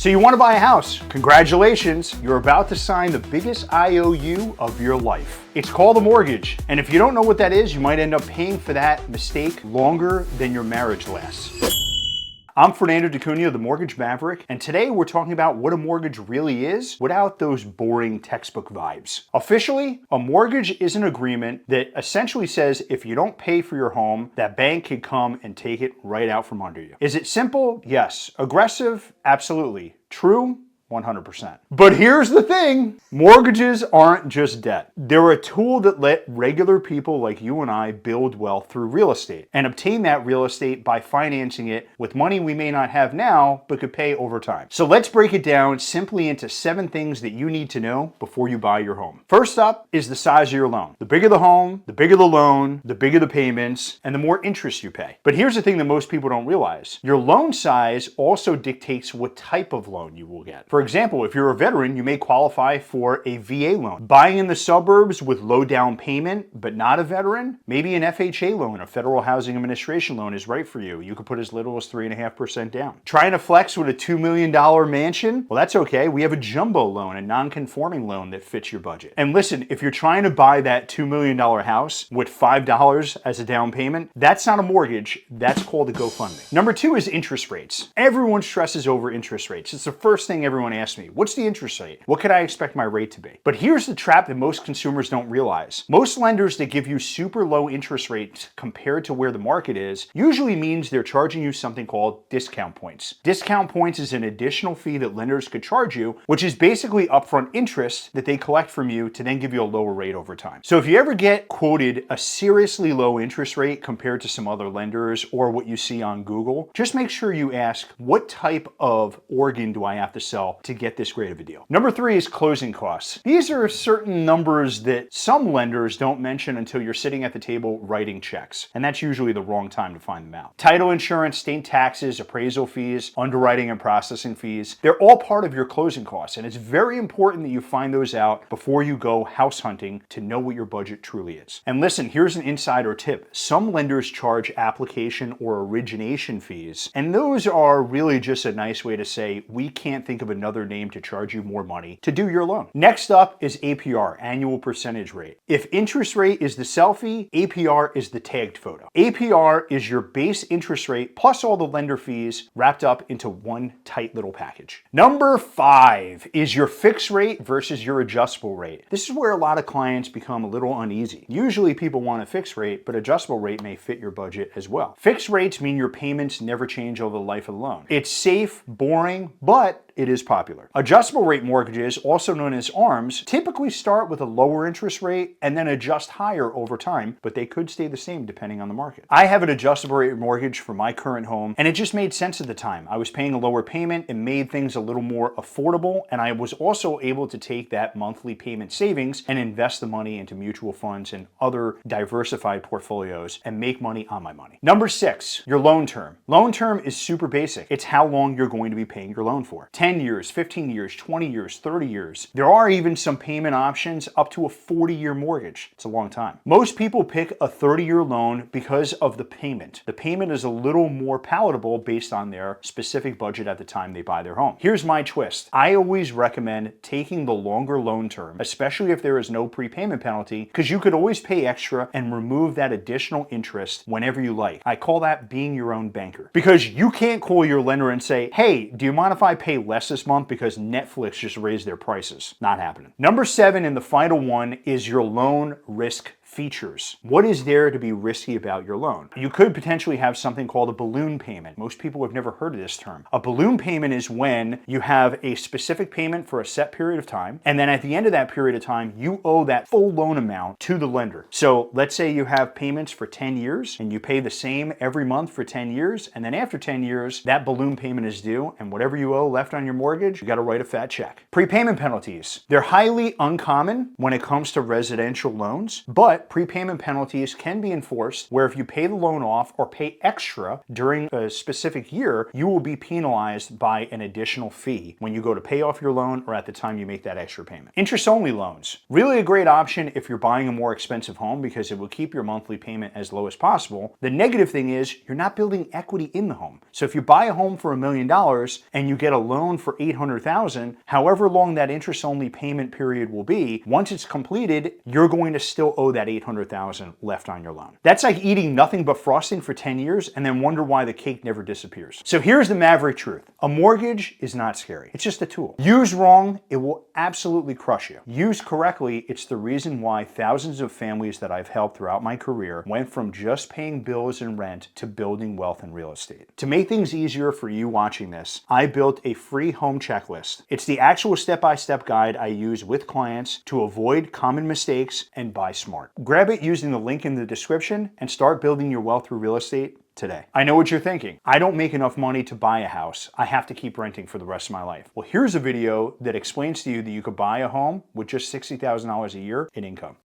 So you want to buy a house? Congratulations, you're about to sign the biggest IOU of your life. It's called a mortgage, and if you don't know what that is, you might end up paying for that mistake longer than your marriage lasts. I'm Fernando DeCunha, the Mortgage Maverick, and today we're talking about what a mortgage really is without those boring textbook vibes. Officially, a mortgage is an agreement that essentially says if you don't pay for your home, that bank can come and take it right out from under you. Is it simple? Yes. Aggressive? Absolutely. True? 100%. But here's the thing, mortgages aren't just debt. They're a tool that let regular people like you and I build wealth through real estate and obtain that real estate by financing it with money we may not have now, but could pay over time. So let's break it down simply into 7 things that you need to know before you buy your home. First up is the size of your loan. The bigger the home, the bigger the loan, the bigger the payments, and the more interest you pay. But here's the thing that most people don't realize. Your loan size also dictates what type of loan you will get. For example, if you're a veteran, you may qualify for a VA loan. Buying in the suburbs with low down payment, but not a veteran, maybe an FHA loan, a Federal Housing Administration loan is right for you. You could put as little as 3.5% down. Trying to flex with a $2 million mansion? Well, that's okay. We have a jumbo loan, a non-conforming loan that fits your budget. And listen, if you're trying to buy that $2 million house with $5 as a down payment, that's not a mortgage. That's called a GoFundMe. Number 2 is interest rates. Everyone stresses over interest rates. It's the first thing everyone asks me. What's the interest rate? What could I expect my rate to be? But here's the trap that most consumers don't realize. Most lenders that give you super low interest rates compared to where the market is usually means they're charging you something called discount points. Discount points is an additional fee that lenders could charge you, which is basically upfront interest that they collect from you to then give you a lower rate over time. So if you ever get quoted a seriously low interest rate compared to some other lenders or what you see on Google, just make sure you ask, what type of organ do I have to sell to get this great of a deal? Number 3 is closing costs. These are certain numbers that some lenders don't mention until you're sitting at the table writing checks, and that's usually the wrong time to find them out. Title insurance, state taxes, appraisal fees, underwriting and processing fees, they're all part of your closing costs, and it's very important that you find those out before you go house hunting to know what your budget truly is. And listen, here's an insider tip. Some lenders charge application or origination fees, and those are really just a nice way to say we can't think of another name to charge you more money to do your loan. Next up is APR, annual percentage rate. If interest rate is the selfie, APR is the tagged photo. APR is your base interest rate plus all the lender fees wrapped up into one tight little package. Number 5 is your fixed rate versus your adjustable rate. This is where a lot of clients become a little uneasy. Usually people want a fixed rate, but adjustable rate may fit your budget as well. Fixed rates mean your payments never change over the life of the loan. It's safe, boring, but it is popular. Adjustable rate mortgages, also known as ARMs, typically start with a lower interest rate and then adjust higher over time, but they could stay the same depending on the market. I have an adjustable rate mortgage for my current home, and it just made sense at the time. I was paying a lower payment, it made things a little more affordable, and I was also able to take that monthly payment savings and invest the money into mutual funds and other diversified portfolios and make money on my money. Number 6, your loan term. Loan term is super basic. It's how long you're going to be paying your loan for. 10 years, 15 years, 20 years, 30 years. There are even some payment options up to a 40-year mortgage. It's a long time. Most people pick a 30-year loan because of the payment. The payment is a little more palatable based on their specific budget at the time they buy their home. Here's my twist. I always recommend taking the longer loan term, especially if there is no prepayment penalty, because you could always pay extra and remove that additional interest whenever you like. I call that being your own banker. Because you can't call your lender and say, hey, do you mind if I pay less this month because Netflix just raised their prices? Not happening. Number 7 and the final one is your loan risk features. What is there to be risky about your loan? You could potentially have something called a balloon payment. Most people have never heard of this term. A balloon payment is when you have a specific payment for a set period of time, and then at the end of that period of time, you owe that full loan amount to the lender. So let's say you have payments for 10 years and you pay the same every month for 10 years, and then after 10 years, that balloon payment is due, and whatever you owe left on your mortgage, you got to write a fat check. Prepayment penalties. They're highly uncommon when it comes to residential loans, but But prepayment penalties can be enforced where if you pay the loan off or pay extra during a specific year, you will be penalized by an additional fee when you go to pay off your loan or at the time you make that extra payment. Interest-only loans. Really a great option if you're buying a more expensive home because it will keep your monthly payment as low as possible. The negative thing is you're not building equity in the home. So if you buy a home for $1 million and you get a loan for $800,000, however long that interest-only payment period will be, once it's completed, you're going to still owe that $800,000 left on your loan. That's like eating nothing but frosting for 10 years and then wonder why the cake never disappears. So here's the maverick truth. A mortgage is not scary. It's just a tool. Used wrong, it will absolutely crush you. Used correctly, it's the reason why thousands of families that I've helped throughout my career went from just paying bills and rent to building wealth in real estate. To make things easier for you watching this, I built a free home checklist. It's the actual step-by-step guide I use with clients to avoid common mistakes and buy smart. Grab it using the link in the description and start building your wealth through real estate today. I know what you're thinking. I don't make enough money to buy a house. I have to keep renting for the rest of my life. Well, here's a video that explains to you that you could buy a home with just $60,000 a year in income.